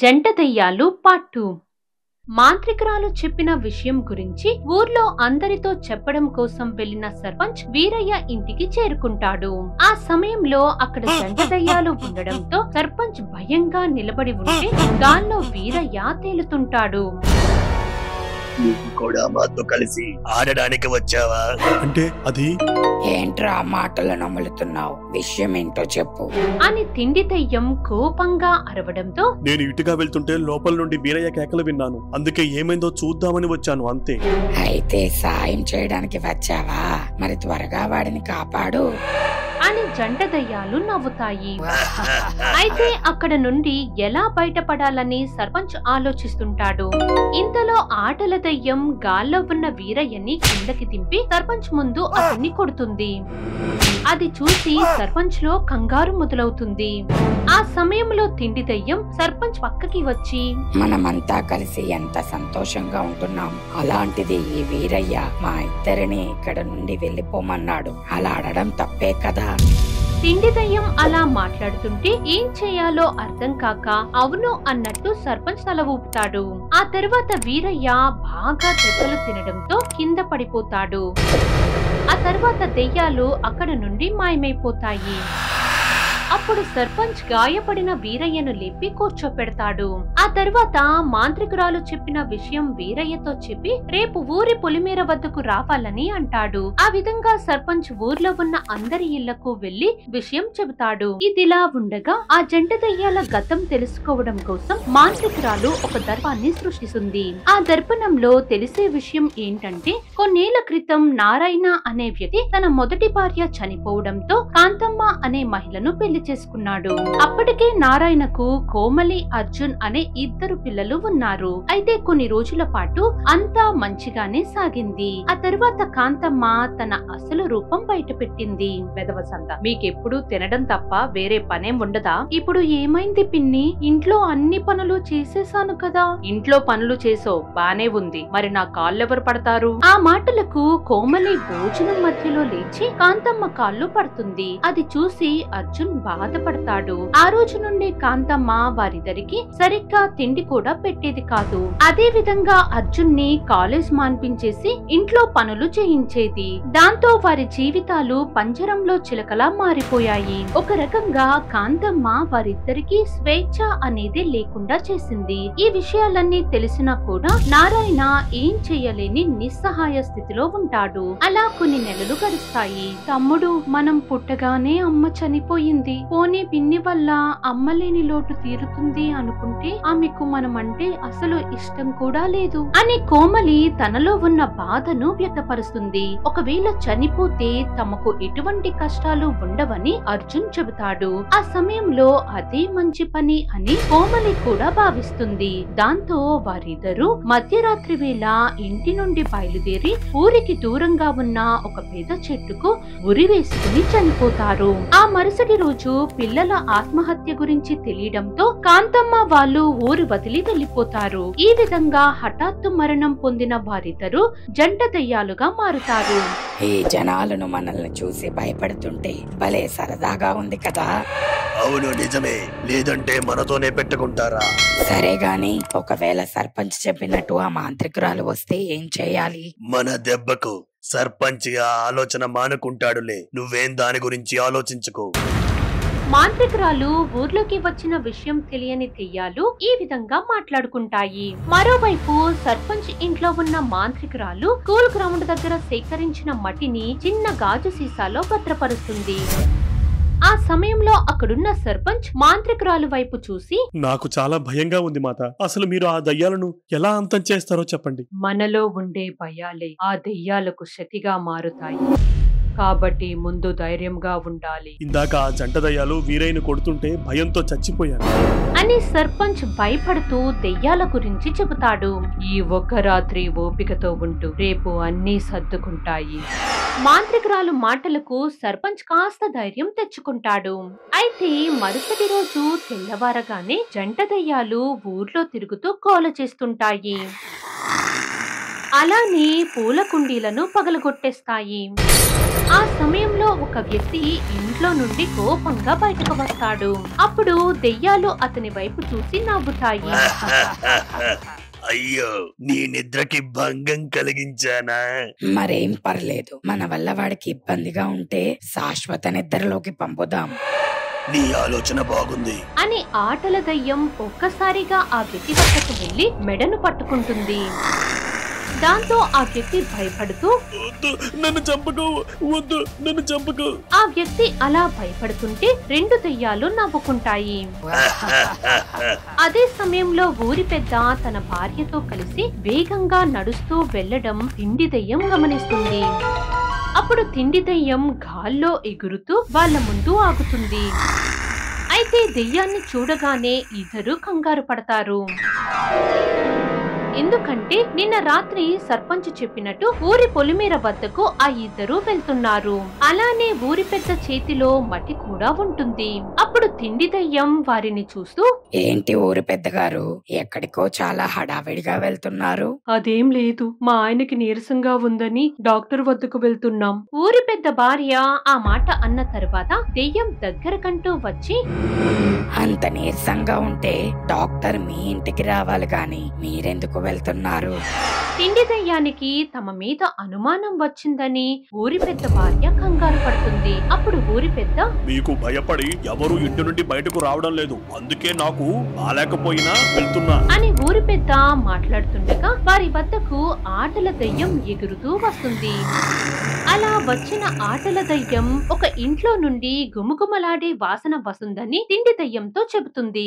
జంట దెయ్యాలు పార్ట్ 2 మాంత్రికురాలు చెప్పిన విషయం గురించి ఊర్లో అందరితో చెప్పడం కోసం వెళ్లిన సర్పంచ్ వీరయ్య ఇంటికి చేరుకుంటాడు. ఆ సమయంలో అక్కడ జంట దెయ్యాలు ఉండడంతో సర్పంచ్ భయంగా నిలబడి ఉంటే గాల్లో వీరయ్య తేలుతుంటాడు. నువ్వు కూడా మాతో కలిసి ఆడడానికి వచ్చావా? అంటే అది ఏంట్రా మాటలు నమ్ములుతున్నావు, విషయం ఏంటో చెప్పు అని తిండి దెయ్యం కోపంగా అరవడంతో నేను ఇటుగా వెళ్తుంటే లోపల నుండి వీరయ్య కేకలు విన్నాను. అందుకే ఏమైందో చూద్దామని వచ్చాను అంతే. అయితే సాయం చేయడానికి వచ్చావా? మరి త్వరగా వాడిని కాపాడు అని జంట దెయ్యాలు నవ్వుతాయి. అయితే అక్కడ నుండి ఎలా బయటపడాలని సర్పంచ్ ఆలోచిస్తుంటాడు. ఇంతలో ఆటల దెయ్యం గాల్లో ఉన్న వీరయ్యని కిందకి దింపి సర్పంచ్ ముందు అతన్ని కొడుతుంది. అది చూసి సర్పంచ్ లో కంగారు మొదలవుతుంది. ఆ సమయంలో తిండి దెయ్యం సర్పంచ్ పక్కకి వచ్చి, మనమంతా కలిసి ఎంత సంతోషంగా ఉంటున్నాం, అలాంటిది ఈ వీరయ్య మా ఇద్దరిని ఇక్కడ నుండి వెళ్లిపోమన్నాడు. అలా అడగడం తప్పే కదా. తిండి దెయ్యం అలా మాట్లాడుతుంటే ఏం చేయాలో అర్థం కాక అవును అన్నట్టు సర్పంచ్ తల ఊపుతాడు. ఆ తర్వాత వీరయ్య బాగా దెబ్బలు తినడంతో కింద పడిపోతాడు. ఆ తర్వాత దెయ్యాలు అక్కడ నుండి మాయమైపోతాయి. అప్పుడు సర్పంచ్ గాయపడిన వీరయ్యను లేపి కూర్చోపెడతాడు. ఆ తర్వాత మాంత్రికురాలు చెప్పిన విషయం వీరయ్యతో చెప్పి రేపు ఊరి పొలిమేర వద్దకు రావాలని అంటాడు. ఆ విధంగా సర్పంచ్ ఊర్లో ఉన్న అందరి ఇళ్లకు వెళ్లి విషయం చెబుతాడు. ఇదిలా ఉండగా ఆ జంట దెయ్యాల గతం తెలుసుకోవడం కోసం మాంత్రికురాలు ఒక దర్పాన్ని సృష్టిస్తుంది. ఆ దర్పణంలో తెలిసే విషయం ఏంటంటే కొన్నేళ్ల క్రితం నారాయణ అనే వ్యక్తి తన మొదటి భార్య చనిపోవడంతో కాంతమ్మ అనే మహిళను పెళ్లి చేసుకున్నాడు. అప్పటికే నారాయణకు కోమలి, అర్జున్ అనే ఇద్దరు పిల్లలు ఉన్నారు. అయితే కొన్ని రోజుల పాటు అంతా మంచిగానే సాగింది. ఆ తరువాత కాంతమ్మ తన అసలు రూపం బయట పెట్టింది. వెదవసంత, మీకెప్పుడు తినడం తప్ప వేరే పనేం ఉండదా? ఇప్పుడు ఏమైంది పిన్ని? ఇంట్లో అన్ని పనులు చేసేసాను కదా. ఇంట్లో పనులు చేసో బానే ఉంది, మరి నా కాళ్ళెవరు పడతారు? ఆ మాటలకు కోమలి భోజనం మధ్యలో లేచి కాంతమ్మ కాళ్ళు పడుతుంది. అది చూసి అర్జున్ బాధపడతాడు. ఆ రోజు నుండి కాంతమ్మ వారిద్దరికి సరిగ్గా తిండి కూడా పెట్టేది కాదు. అదే విధంగా అర్జున్ ని కాలేజ్ మాన్పించేసి ఇంట్లో పనులు చేయించేది. దాంతో వారి జీవితాలు పంజరంలో చిలకలా మారిపోయాయి. ఒక రకంగా కాంతమ్మ వారిద్దరికి స్వేచ్ఛ అనేది లేకుండా చేసింది. ఈ విషయాలన్నీ తెలిసినా కూడా నారాయణ ఏం చెయ్యలేని నిస్సహాయ స్థితిలో ఉంటాడు. అలా కొన్ని నెలలు గడుస్తాయి. తమ్ముడు, మనం పుట్టగానే అమ్మ చనిపోయింది. పోనీ పిన్ని వల్ల అమ్మలేని లోటు తీరుతుంది అనుకుంటే ఆమెకు మనమంటే అసలు ఇష్టం కూడా లేదు అని కోమలి తనలో ఉన్న బాధను వ్యక్తపరుస్తుంది. ఒకవేళ చనిపోతే తమకు ఎటువంటి కష్టాలు ఉండవని అర్జున్ చెబుతాడు. ఆ సమయంలో అదే మంచి పని అని కోమలి కూడా భావిస్తుంది. దాంతో వారిద్దరూ మధ్యరాత్రి వేళ ఇంటి నుండి బయలుదేరి ఊరికి దూరంగా ఉన్న ఒక పెద్ద చెట్టుకు ఉరి వేసుకుని చనిపోతారు. ఆ మరుసటి రోజు పిల్లల ఆత్మహత్య గురించి తెలియడంతో కాంతమ్మ వాళ్ళు ఊరు వదిలి వెళ్లిపోతారు. ఈ విధంగా హఠాత్తు మరణం పొందిన వారిద్దరూ జంట దెయ్యాలుగా మారుతారు. ఈ జనాలను మనల్ని చూసి భయపడుతుంటే భలే సరదాగా ఉంది కదా. అవును, నిజమే. లేదంటే మనతోనే పెట్టుకుంటారా? సరే గాని ఒకవేళ సర్పంచ్ చెప్పినట్టు ఆ మాంత్రికురాలు వస్తే ఏం చేయాలి? మన దెబ్బకు సర్పంచ్ ఆ ఆలోచన మానుకుంటాడులే. నువ్వేం దాని గురించి ఆలోచించుకో. మాంత్రికురాలు ఊర్లోకి వచ్చిన విషయం తెలియని దెయ్యాలు ఈ విధంగా మాట్లాడుకుంటాయి. మరోవైపు సర్పంచ్ ఇంట్లో ఉన్న మాంత్రికురాలు స్కూల్ గ్రౌండ్ దగ్గర సేకరించిన మట్టిని చిన్న గాజు సీసాలో భద్రపరుస్తుంది. ఆ సమయంలో అక్కడున్న సర్పంచ్ మాంత్రికురాలు వైపు చూసి, నాకు చాలా భయంగా ఉంది మాత. అసలు మీరు ఆ దయ్యాలను ఎలా అంతం చేస్తారో చెప్పండి. మనలో ఉండే భయాలే ఆ దెయ్యాలకు శక్తిగా మారుతాయి. కాబట్టి ముందు ధైర్యంగా ఉండాలి. ఇందాక ఆ జంట దయ్యాలు వీరయ్యను కొడుతుంటే భయంతో చచ్చిపోయాను అని సర్పంచ్ భయపడుతూ దెయ్యాల గురించి చెబుతాడు. ఈ ఒక్క రాత్రి ఓపికతో ఉంటూ రేపు అన్నీ సర్దుకుంటాయి. మాంత్రికురాలు మాటలకు సర్పంచ్ కాస్త ధైర్యం తెచ్చుకుంటాడు. అయితే మరుసటి రోజు తెల్లవారగానే జంట దెయ్యాలు ఊర్లో తిరుగుతూ గోల చేస్తుంటాయి. అలానే పూల కుండీలను పగలగొట్టేస్తాయి. ఆ సమయంలో ఒక వ్యక్తి ఇంట్లో నుండి కోపంగా బయటకు వస్తాడు. అప్పుడు దెయ్యాలు అతని వైపు చూసి నవ్వుతాయి. అయ్యో, నీ నిద్రకి భంగం కలిగించానా? మరేం పర్లేదు, మన వల్ల వాడికి ఇబ్బందిగా ఉంటే శాశ్వత నిద్రలోకి పంపుదాం. నీ ఆలోచన బాగుంది అని ఆటల దయ్యం ఒక్కసారిగా ఆ వ్యక్తి వద్దకు వెళ్లి మెడను పట్టుకుంటుంది. దాంతో ఆ వ్యక్తి భయపడుతూ, వద్దు, నన్ను చంపకు, వద్దు, నన్ను చంపకు. ఆ వ్యక్తి అలా భయపడుతుంటే రెండు దెయ్యాలు నవ్వుకుంటాయి. అదే సమయంలో ఊరి పెద్ద తన భార్యతో కలిసి వేగంగా నడుస్తూ వెళ్లడం తిండి దెయ్యం గమనిస్తుంది. అప్పుడు తిండి దెయ్యం గాల్లో ఎగురుతూ వాళ్ళ ముందు ఆగుతుంది. అయితే దెయ్యాన్ని చూడగానే ఇద్దరు కంగారు పడతారు. ఎందుకంటే నిన్న రాత్రి సర్పంచ్ చెప్పినట్టు ఊరి పొలిమేర వద్దకు ఆ ఇద్దరు వెళ్తున్నారు. అలానే ఊరి పెద్ద చేతిలో మట్టి కూడా ఉంటుంది. అప్పుడు తిండి దయ్యం వారిని చూస్తూ, ఏంటి ఊరి పెద్దగారు, ఎక్కడికో చాలా హడావిడిగా వెళ్తున్నారు? అదేం లేదు, మా ఆయనకి నీరసంగా ఉందని డాక్టర్ వద్దకు వెళ్తున్నాం. ఊరి పెద్ద భార్య ఆ మాట అన్న తర్వాత దెయ్యం దగ్గరకంటూ వచ్చి, అంత నీరసంగా ఉంటే డాక్టర్ మీ ఇంటికి రావాలి గాని మీరెందుకు వెళ్తున్నారు? తిండి దయ్యానికి తమ మీద అనుమానం వచ్చిందని ఊరి పెద్ద భార్య కంగారు పడుతుంది. అప్పుడు ఊరి పెద్ద, మీకు భయపడి ఎవరు ఇంటి నుండి బయటకు రావడం లేదు, అందుకే నాకు బాలేకపోయినా వెళ్తున్నా అని ఊరి పెద్ద మాట్లాడుతుండగా వారి వద్దకు ఆటల దయ్యం ఎగురుతూ వస్తుంది. అలా వచ్చిన ఆటల దయ్యం ఒక ఇంట్లో నుండి గుమగుమలాడే వాసన వస్తుందని తిండి దయ్యంతో చెబుతుంది.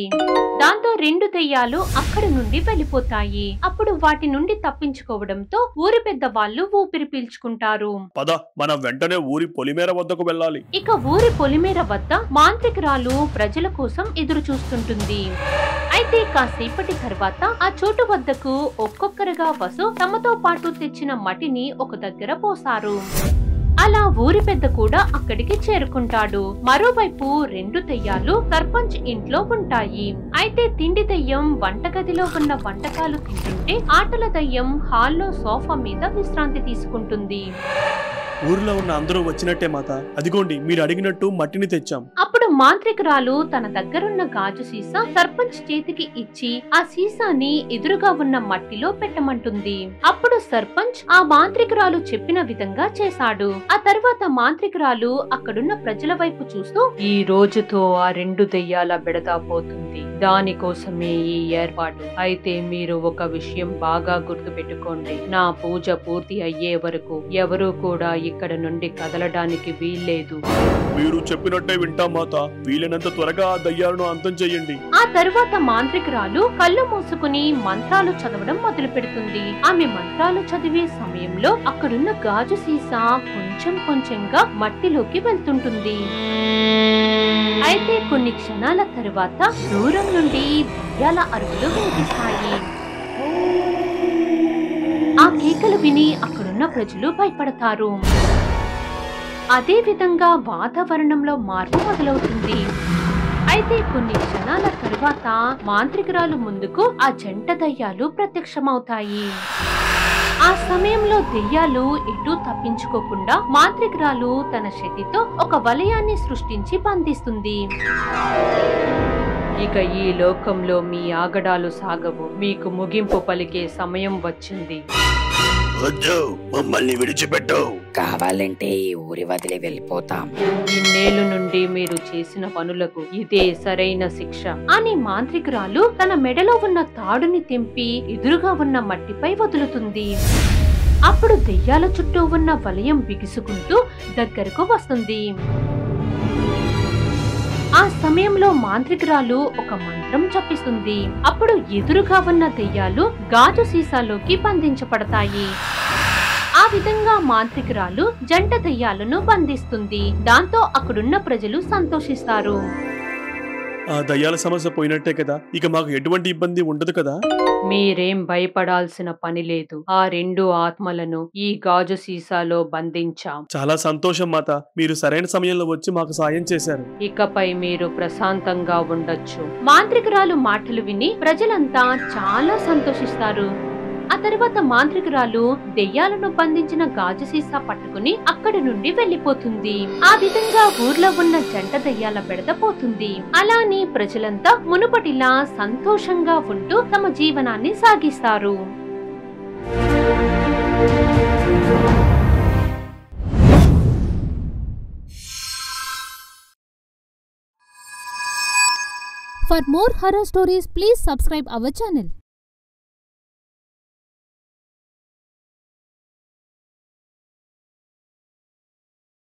దాంతో రెండు దయ్యాలు అక్కడి నుండి వెళ్లిపోతాయి. అప్పుడు వాటి నుండి తప్పించుకోవడంతో ఊరి పెద్ద వాళ్ళు ఊపిరి పీల్చుకుంటారు. పద, మనం వెంటనే ఊరి పొలిమేర వద్దకు వెళ్ళాలి. ఇక ఊరి పొలిమేర వద్ద మాంత్రికురాలు ప్రజల కోసం ఎదురు చూస్తుంటుంది. అయితే కాసేపటి తర్వాత ఆ చోటు వద్దకు ఒక్కొక్కరుగా వసు తమతో పాటు తెచ్చిన మట్టిని ఒక దగ్గర పోసారు. అలా ఊరి పెద్ద కూడా అక్కడికి చేరుకుంటాడు. మరోవైపు రెండు దెయ్యాలు సర్పంచ్ ఇంట్లో ఉంటాయి. అయితే తిండి దెయ్యం వంటగదిలో ఉన్న వంటకాలు తింటుంటే ఆటల దెయ్యం హాల్లో సోఫా మీద విశ్రాంతి తీసుకుంటుంది. ఊరిలో ఉన్న అందరూ వచ్చినట్టే మాత, అదిగోండి మీరు అడిగినట్టు మట్టిని తెచ్చాం. అప్పుడు మాంత్రికురాలు తన దగ్గరున్న గాజు సీసా సర్పంచ్ చేతికి ఇచ్చి ఆ సీసాని ఎదురుగా ఉన్న మట్టిలో పెట్టమంటుంది. అప్పుడు సర్పంచ్ ఆ మాంత్రికురాలు చెప్పిన విధంగా చేశాడు. ఆ తర్వాత మాంత్రికురాలు అక్కడున్న ప్రజల వైపు చూస్తూ, ఈ రోజుతో ఆ రెండు దెయ్యాల బెడద పోతుంది, దానికోసమే ఈ ఏర్పాటు. అయితే మీరు ఒక విషయం బాగా గుర్తు పెట్టుకోండి, నా పూజ పూర్తి అయ్యే వరకు ఎవరూ కూడా ఇక్కడ నుండి కదలడానికి వీల్లేదు. మీరు చెప్పినట్టే వింటాం మాత, వీలైనంత త్వరగా ఆ దయ్యాలను అంతం చెయ్యండి. ఆ తరువాత మాంత్రికురాలు కళ్ళు మూసుకుని మంత్రాలు చదవడం మొదలు పెడుతుంది. ఆమె మంత్రాలు చదివే సమయంలో అక్కడున్న గాజు సీసా కొంచెం కొంచెంగా మట్టిలోకి వెళ్తుంటుంది. అయితే కొన్ని క్షణాల తరువాత దూరం నుండి దెయ్యాల అరుపులు వినిపిస్తాయి. ఆ కేకలు విని అక్కడున్న ప్రజలు భయపడతారు. అదే విధంగా వాతావరణంలో మార్పు మొదలవుతుంది. అయితే కొన్ని క్షణాల తరువాత మాంత్రికురాలు ముందుకు ఆ జంట దయ్యాలు ప్రత్యక్షమవుతాయి. ఆ సమయంలో దెయ్యాలు ఎటూ తప్పించుకోకుండా మాంత్రికురాలు తన శక్తితో ఒక వలయాన్ని సృష్టించి బంధిస్తుంది. ఇక ఈ లోకంలో మీ ఆగడాలు సాగవు, మీకు ముగింపు పలికే సమయం వచ్చింది. వద్దు, మమ్మల్ని విడిచిపెట్టు. కావాలంటే ఈ ఊరి వదిలి వెళ్ళిపోతాం. ఇన్నేళ్ల నుండి మీరు చేసిన పనులకు ఇదే సరైన శిక్ష అని మాంత్రికురాలు తన మెడలో ఉన్న తాడుని తెంపి ఎదురుగా ఉన్న మట్టిపై వదులుతుంది. అప్పుడు దెయ్యాల చుట్టూ ఉన్న వలయం బిగుసుకుంటూ దగ్గరకు వస్తుంది. ఆ సమయంలో మాంత్రికురాలు ఒక మంత్రం జపిస్తుంది. అప్పుడు ఎదురుగా ఉన్న దెయ్యాలు గాజు సీసాలోకి బంధించబడతాయి. ఆ విధంగా మాంత్రికురాలు జంట దెయ్యాలను బంధిస్తుంది. దాంతో అక్కడున్న ప్రజలు సంతోషిస్తారు. ఆ దయ్యాల సమస్య పోయినట్టే కదా, ఇక మాకు ఎటువంటి ఇబ్బంది ఉండదు కదా. మీరేం భయపడాల్సిన పని లేదు, ఆ రెండు ఆత్మలను ఈ గాజు సీసాలో బంధించాం. చాలా సంతోషం మాత, మీరు సరైన సమయంలో వచ్చి మాకు సాయం చేశారు. ఇకపై మీరు ప్రశాంతంగా ఉండొచ్చు. మాంత్రికురాలు మాటలు విని ప్రజలంతా చాలా సంతోషిస్తారు. ఆ తర్వాత మాంత్రికురాలు దెయ్యాలను బంధించిన గాజు సీసా పట్టుకుని అక్కడి నుండి వెళ్లిపోతుంది. ఆ విధంగా ఊర్లో ఉన్న జంట దెయ్యాల బెడద పోతుంది. అలానే ప్రజలంతా మునుపటిలా సంతోషంగా ఉంటూ తమ జీవనాన్ని సాగిస్తారు. For more horror stories, please subscribe our channel.